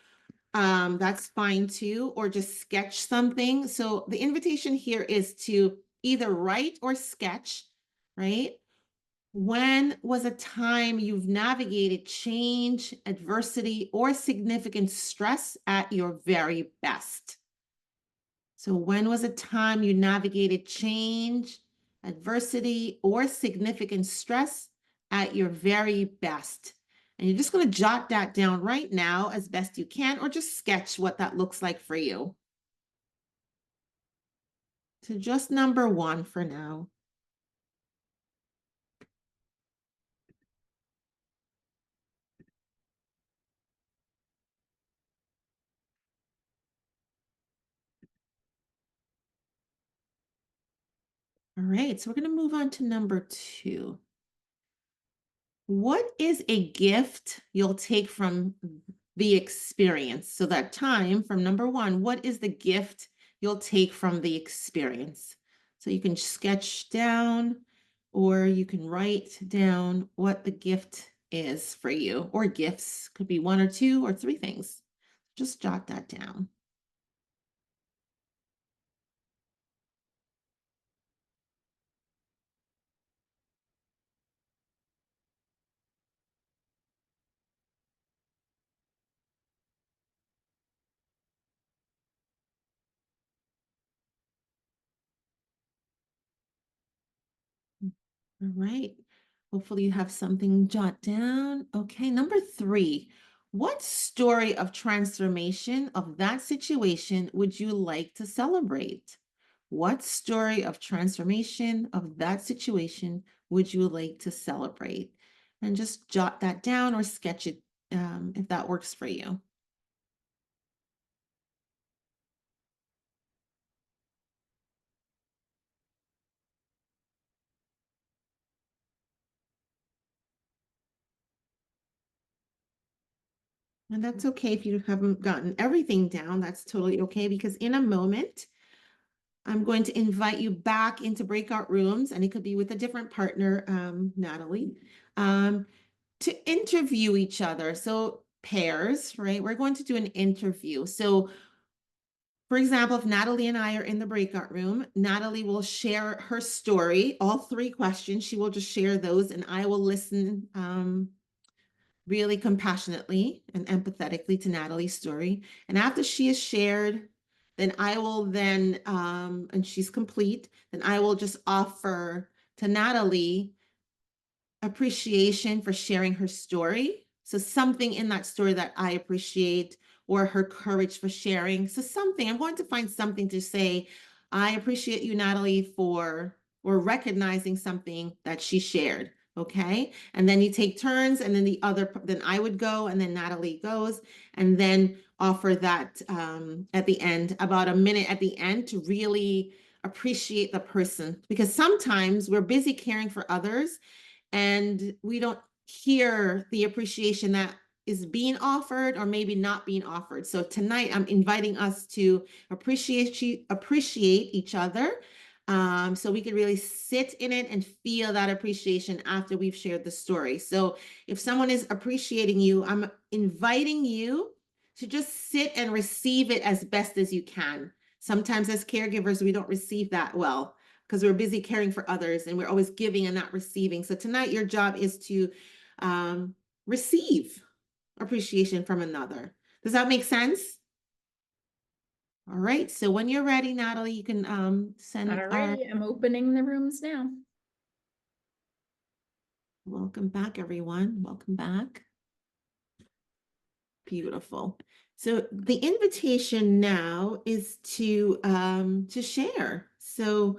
that's fine too, or just sketch something. So the invitation here is to either write or sketch, right? When was a time you've navigated change, adversity, or significant stress at your very best? So when was a time you navigated change, adversity, or significant stress at your very best? And you're just going to jot that down right now as best you can, or just sketch what that looks like for you. So just number one for now. All right, so we're going to move on to number two. What is a gift you'll take from the experience? So that time from number one, what is the gift you'll take from the experience? So you can sketch down or you can write down what the gift is for you, or gifts could be one or two or three things. Just jot that down. All right. Hopefully you have something jot down. Okay, number three. What story of transformation of that situation would you like to celebrate? What story of transformation of that situation would you like to celebrate? And just jot that down or sketch it if that works for you. And that's okay if you haven't gotten everything down. That's totally okay, because in a moment, I'm going to invite you back into breakout rooms, and it could be with a different partner, Natalie, to interview each other. So pairs, right? We're going to do an interview. So for example, if Natalie and I are in the breakout room, Natalie will share her story, all three questions. She will just share those, and I will listen really compassionately and empathetically to Natalie's story. And after she is shared, then I will then, and she's complete, then I will just offer to Natalie appreciation for sharing her story. So something in that story that I appreciate, or her courage for sharing. So something, I'm going to find something to say, I appreciate you, Natalie, for, or recognizing something that she shared. Okay. And then you take turns, and then then I would go, and then Natalie goes, and then offer that at the end, about a minute at the end, to really appreciate the person, because sometimes we're busy caring for others and we don't hear the appreciation that is being offered or maybe not being offered. So tonight I'm inviting us to appreciate each other, so we can really sit in it and feel that appreciation after we've shared the story. So if someone is appreciating you, I'm inviting you to just sit and receive it as best as you can. Sometimes as caregivers, we don't receive that well, because we're busy caring for others and we're always giving and not receiving. So tonight, your job is to receive appreciation from another. Does that make sense? All right, so when you're ready, Natalie, you can send All our right, I'm opening the rooms now. welcome back, everyone. Welcome back. Beautiful. So the invitation now is to share. So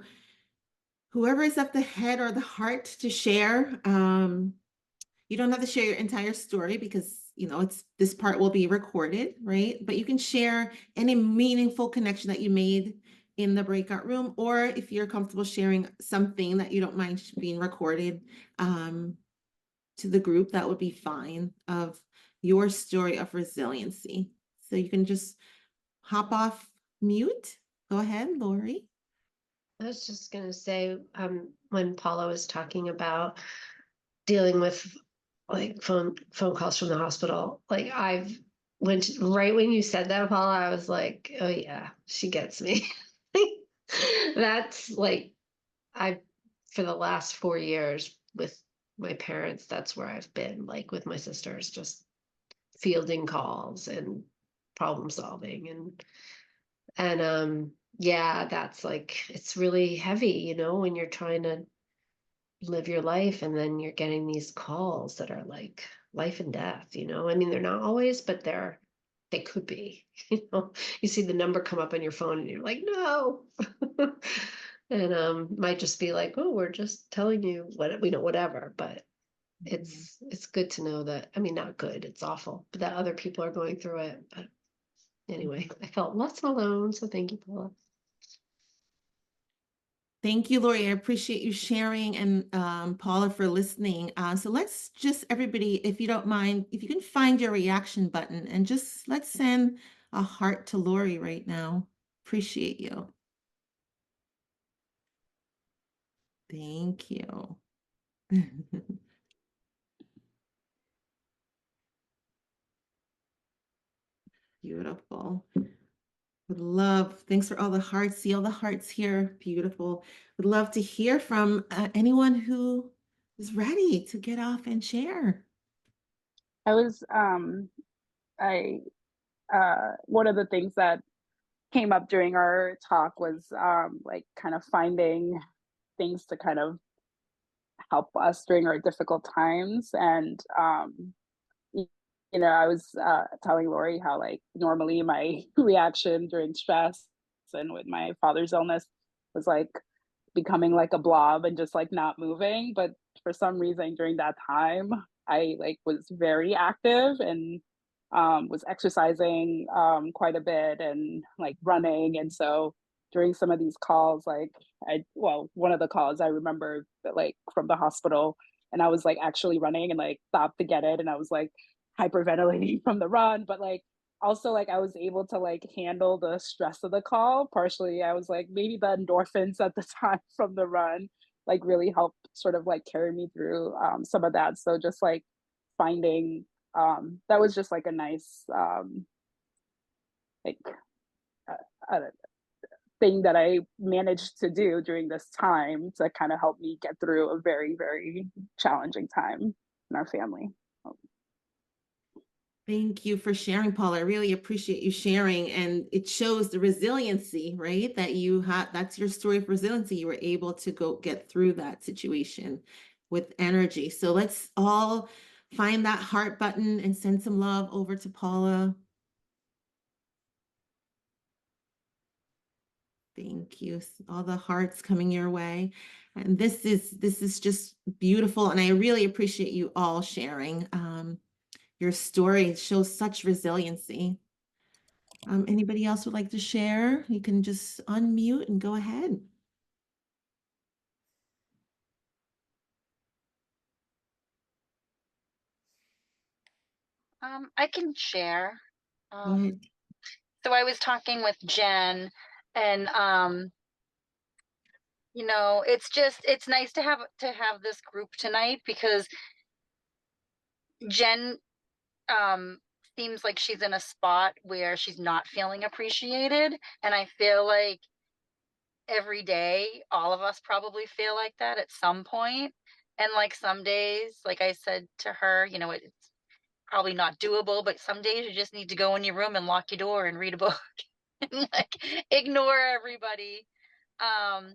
whoever is at the head or the heart to share, you don't have to share your entire story because it's this part will be recorded, right? But you can share any meaningful connection that you made in the breakout room, or if you're comfortable sharing something that you don't mind being recorded to the group, that would be fine, of your story of resiliency. So you can just hop off mute. Go ahead, Lori. I was just going to say, when Paula was talking about dealing with like phone calls from the hospital, like right when you said that, Paula, I was like, oh yeah, she gets me. That's like, for the last 4 years with my parents, that's where I've been, like with my sisters, just fielding calls and problem solving and yeah, that's like, it's really heavy, when you're trying to live your life and then you're getting these calls that are like life and death. I mean, they're not always, but they could be. You see the number come up on your phone and you're like, no. And might just be like, oh, we're just telling you whatever, but it's good to know that, I mean, not good, it's awful, but that other people are going through it. But anyway, I felt less alone, so thank you, Paula. Thank you, Lori. I appreciate you sharing, and Paula for listening. So let's just, everybody, if you don't mind, if you can find your reaction button and just let's send a heart to Lori right now. Appreciate you. Thank you. Beautiful. Would love, thanks for all the hearts. See all the hearts here. Beautiful. Would love to hear from anyone who is ready to get off and share. I was I one of the things that came up during our talk was like kind of finding things to kind of help us during our difficult times. And I was telling Lori how like normally my reaction during stress and with my father's illness was like becoming like a blob and just like not moving. But for some reason during that time, I like was very active and was exercising quite a bit and like running. And so during some of these calls, like one of the calls I remember that like from the hospital, and I was like actually running and like stopped to get it, and I was like hyperventilating from the run, but like also like I was able to like handle the stress of the call. Partially I was like maybe the endorphins at the time from the run like really helped sort of like carry me through some of that. So just like finding that was just like a nice like uh, thing that I managed to do during this time to kind of help me get through a very, very challenging time in our family. Thank you for sharing, Paula. I really appreciate you sharing. And it shows the resiliency, right? That you had, that's your story of resiliency. You were able to go get through that situation with energy. So let's all find that heart button and send some love over to Paula. Thank you. All the hearts coming your way. And this is just beautiful. And I really appreciate you all sharing. Your story shows such resiliency. Anybody else would like to share? You can just unmute and go ahead. I can share. Go ahead. So I was talking with Jen, and it's nice to have this group tonight because Jen seems like she's in a spot where she's not feeling appreciated, and I feel like every day all of us probably feel like that at some point. And like some days, like I said to her, you know, it's probably not doable, but some days you just need to go in your room and lock your door and read a book and like ignore everybody. Um,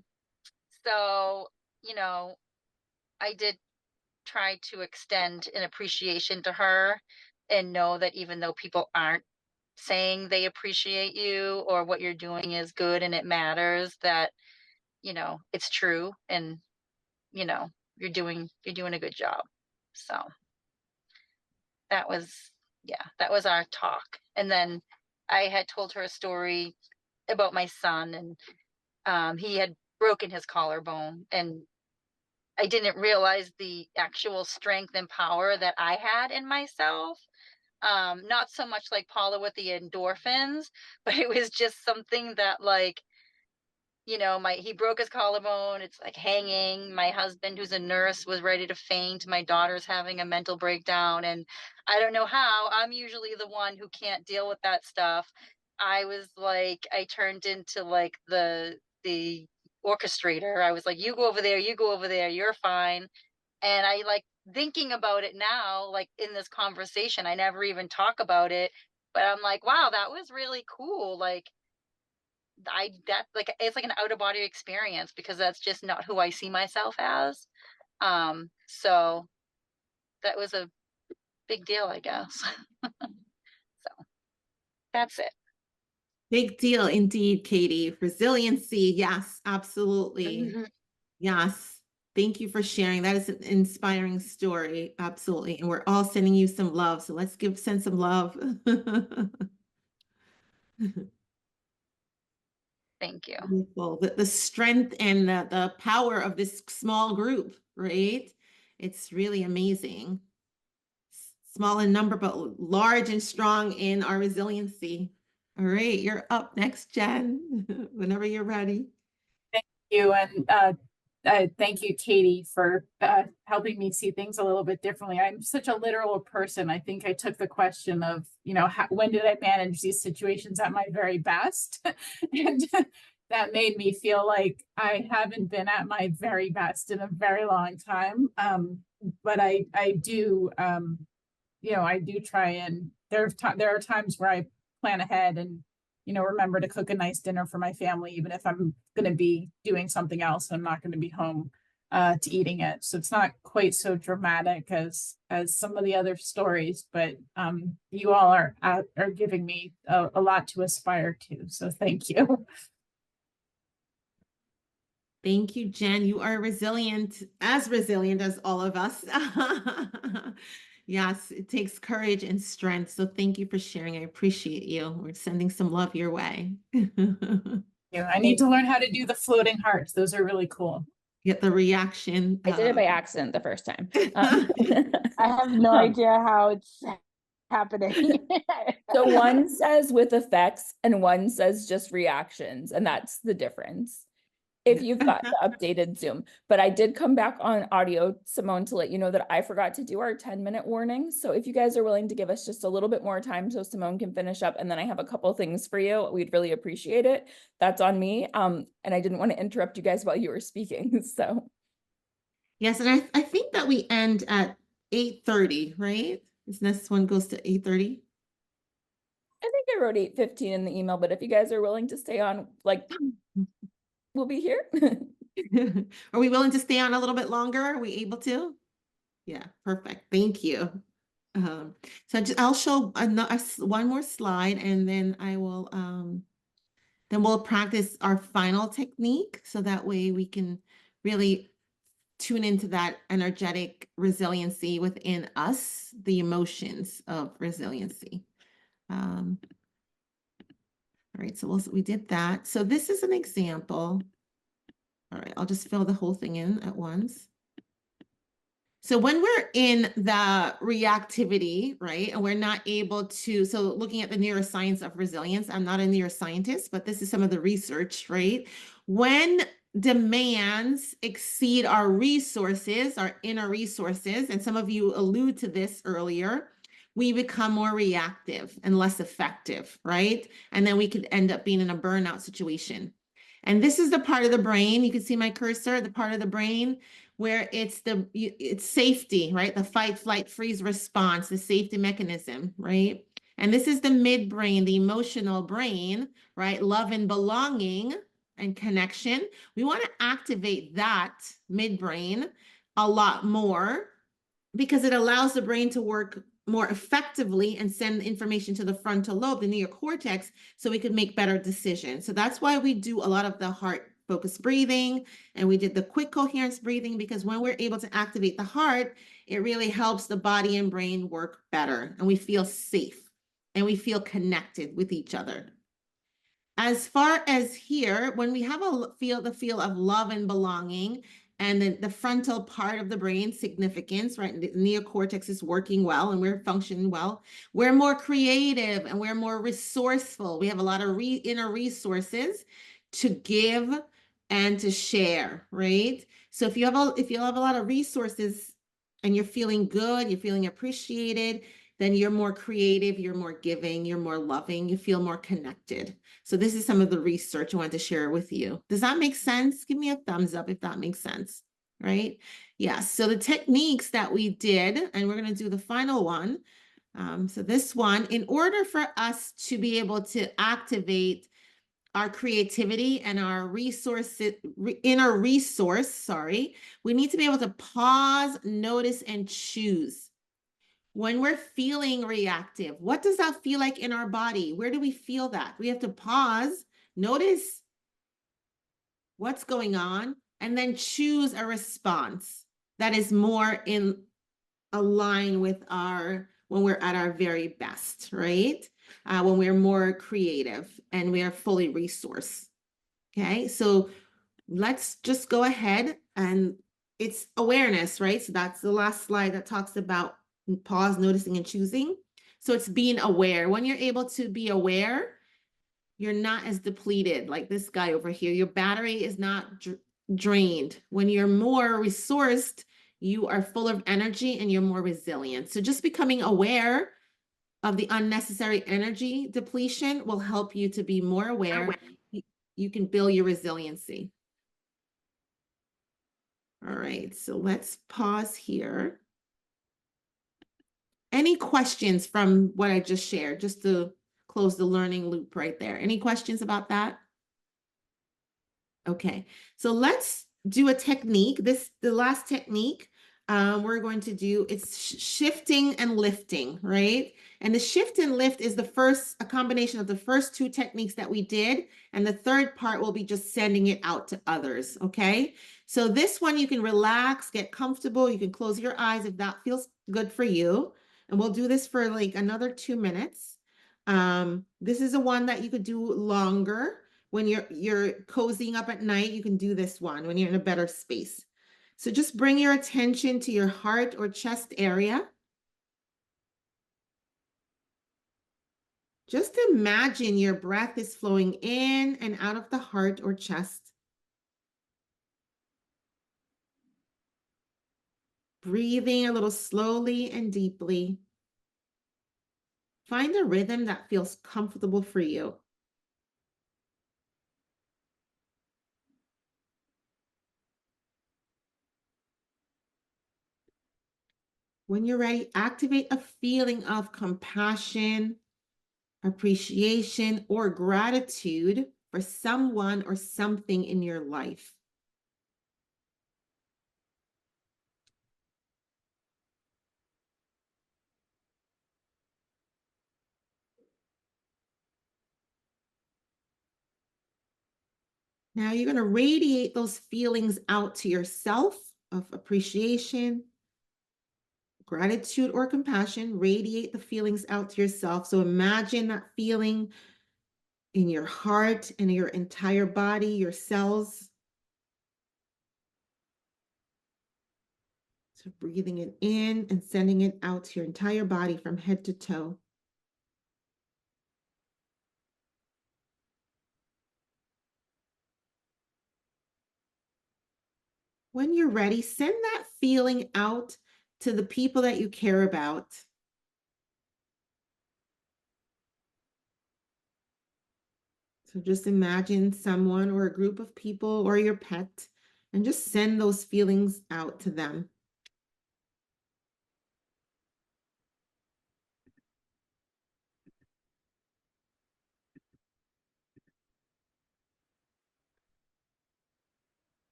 so, you know, I did try to extend an appreciation to her and know that even though people aren't saying they appreciate you or what you're doing is good and it matters, that, you know, it's true, and, you know, you're doing a good job. So that was, yeah, that was our talk. And then I had told her a story about my son, and he had broken his collarbone, and I didn't realize the actual strength and power that I had in myself. Not so much like Paula with the endorphins, but it was just something that, like, you know, he broke his collarbone, it's like hanging. My husband, who's a nurse, was ready to faint. My daughter's having a mental breakdown, and I don't know how. I'm usually the one who can't deal with that stuff. I was like, I turned into like the orchestrator. I was like, you go over there, you go over there, you're fine. And I like thinking about it now, like in this conversation, I never even talk about it, but I'm like, wow, that was really cool. Like, that, like, it's like an out of body experience, because that's just not who I see myself as. So that was a big deal, I guess. So that's it. Big deal indeed, Katie. Resiliency. Yes, absolutely. Yes. Thank you for sharing. That is an inspiring story. Absolutely. And we're all sending you some love. So let's send some love. Thank you. Beautiful. The strength and the power of this small group, right? It's really amazing. Small in number, but large and strong in our resiliency. All right, you're up next, Jen, whenever you're ready. Thank you. And thank you, Katie, for helping me see things a little bit differently. I'm such a literal person. I think I took the question of, you know, when did I manage these situations at my very best? And that made me feel like I haven't been at my very best in a very long time. But I do, you know, I do try, and there are times where I plan ahead and, you know, remember to cook a nice dinner for my family, even if I'm going to be doing something else and I'm not going to be home to eating it. So it's not quite so dramatic as some of the other stories, but you all are giving me a lot to aspire to. So thank you. Thank you, Jen. You are resilient as all of us. Yes, it takes courage and strength. So thank you for sharing. I appreciate you. We're sending some love your way. I need to learn how to do the floating hearts. Those are really cool. Get the reaction. I did it by accident the first time. I have no idea how it's happening. So one says with effects and one says just reactions, and that's the difference if you've got the updated Zoom. But I did come back on audio, Simone, to let you know that I forgot to do our 10-minute warning. So if you guys are willing to give us just a little bit more time so Simone can finish up, and then I have a couple things for you, we'd really appreciate it. That's on me. And I didn't want to interrupt you guys while you were speaking. So yes, and I think that we end at 8:30, right? This next one goes to 8:30. I think I wrote 8:15 in the email, but if you guys are willing to stay on, like, we'll be here. Are we willing to stay on a little bit longer? Are we able to? Yeah, perfect. Thank you. So I'll show one more slide, and then I will then we'll practice our final technique, so that way we can really tune into that energetic resiliency within us, the emotions of resiliency. All right, so we did that. So this is an example. All right, I'll just fill the whole thing in at once. So when we're in the reactivity, right, and we're not able to, so looking at the neuroscience of resilience, I'm not a neuroscientist, but this is some of the research, right? When demands exceed our resources, our inner resources, and some of you allude to this earlier, we become more reactive and less effective, right? And then we could end up being in a burnout situation. And this is the part of the brain, you can see my cursor, the part of the brain where it's safety, right? The fight, flight, freeze response, the safety mechanism, right? And this is the midbrain, the emotional brain, right? Love and belonging and connection. We want to activate that midbrain a lot more because it allows the brain to work more effectively and send information to the frontal lobe, the neocortex, so we could make better decisions. So that's why we do a lot of the heart focused breathing, and we did the quick coherence breathing, because when we're able to activate the heart, it really helps the body and brain work better, and we feel safe and we feel connected with each other. As far as here, when we have the feel of love and belonging, and the frontal part of the brain, significance, right? The neocortex is working well and we're functioning well. We're more creative and we're more resourceful. We have a lot of inner resources to give and to share, right? So if you have a lot of resources and you're feeling good, you're feeling appreciated, then you're more creative, you're more giving, you're more loving, you feel more connected. So this is some of the research I wanted to share with you. Does that make sense? Give me a thumbs up if that makes sense, right? Yeah, so the techniques that we did, and we're gonna do the final one. So this one, in order for us to be able to activate our creativity and our inner resource, we need to be able to pause, notice, and choose. When we're feeling reactive, what does that feel like in our body? Where do we feel that? We have to pause, notice what's going on, and then choose a response that is more in align with when we're at our very best, right? When we're more creative and we are fully resourced. Okay, so let's just go ahead, and it's awareness, right? So that's the last slide that talks about pause, noticing, and choosing. So it's being aware. When you're able to be aware, you're not as depleted like this guy over here. Your battery is not drained. When you're more resourced, you are full of energy and you're more resilient. So just becoming aware of the unnecessary energy depletion will help you to be more aware. You can build your resiliency. All right, so let's pause here. Any questions from what I just shared, just to close the learning loop right there? Any questions about that? Okay, so let's do a technique. The last technique we're going to do, it's shifting and lifting, right? And the shift and lift is a combination of the first two techniques that we did, and the third part will be just sending it out to others, okay? So this one you can relax, get comfortable, you can close your eyes if that feels good for you. And we'll do this for like another 2 minutes. This is a one that you could do longer. When you're cozying up at night, you can do this one when you're in a better space. So just bring your attention to your heart or chest area. Just imagine your breath is flowing in and out of the heart or chest. Breathing a little slowly and deeply. Find a rhythm that feels comfortable for you. When you're ready, activate a feeling of compassion, appreciation, or gratitude for someone or something in your life. Now you're going to radiate those feelings out to yourself of appreciation, gratitude, or compassion. Radiate the feelings out to yourself. So imagine that feeling in your heart and your entire body, your cells. So breathing it in and sending it out to your entire body from head to toe. When you're ready, send that feeling out to the people that you care about. So just imagine someone or a group of people or your pet and just send those feelings out to them.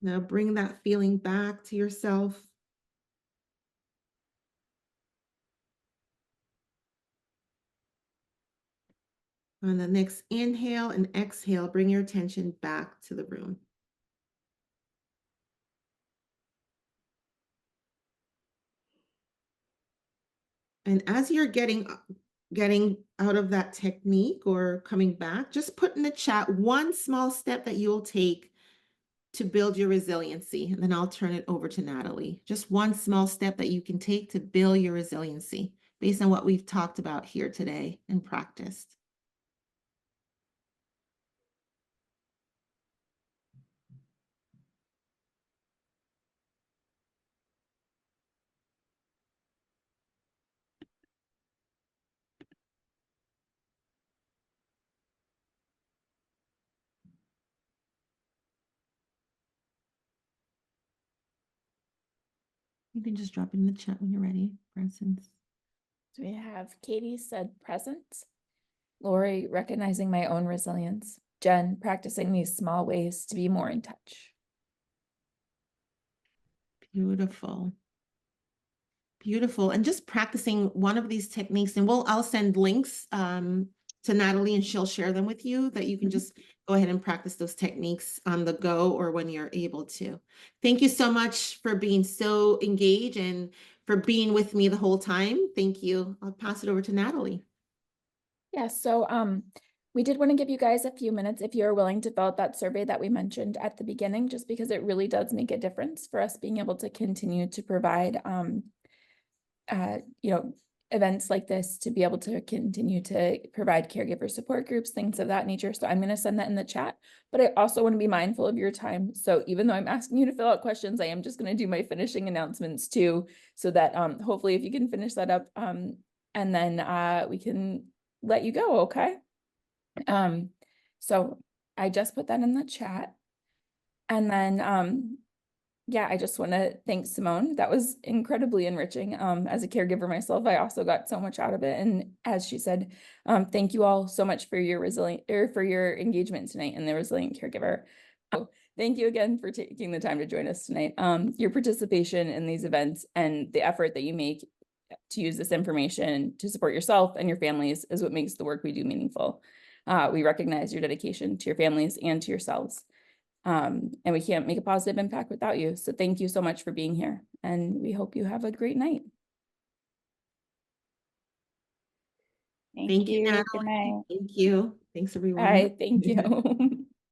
Now bring that feeling back to yourself. On the next inhale and exhale, bring your attention back to the room. And as you're getting out of that technique or coming back, just put in the chat one small step that you'll take to build your resiliency. And then I'll turn it over to Natalie. Just one small step that you can take to build your resiliency based on what we've talked about here today and practiced. You can just drop it in the chat when you're ready, for instance. So we have Katie said presence, Lori recognizing my own resilience, Jen practicing these small ways to be more in touch. Beautiful. Beautiful. And just practicing one of these techniques, and I'll send links to Natalie and she'll share them with you that you can just go ahead and practice those techniques on the go or when you're able to. Thank you so much for being so engaged and for being with me the whole time. Thank you. I'll pass it over to Natalie. Yeah, so we did want to give you guys a few minutes if you're willing to fill out that survey that we mentioned at the beginning, just because it really does make a difference for us being able to continue to provide events like this, to be able to continue to provide caregiver support groups, things of that nature. So I'm going to send that in the chat, but I also want to be mindful of your time. So even though I'm asking you to fill out questions, I am just going to do my finishing announcements too, so that hopefully if you can finish that up and then we can let you go. Okay. So I just put that in the chat, and then yeah, I just want to thank Simone. That was incredibly enriching. As a caregiver myself, I also got so much out of it. And as she said, thank you all so much for your for your engagement tonight in the Resilient Caregiver. So thank you again for taking the time to join us tonight. Your participation in these events and the effort that you make to use this information to support yourself and your families is what makes the work we do meaningful. We recognize your dedication to your families and to yourselves. And we can't make a positive impact without you. So thank you so much for being here, and we hope you have a great night. Thank you, Good Natalie. night. Thank you. Thanks, everyone. Bye. Thank you.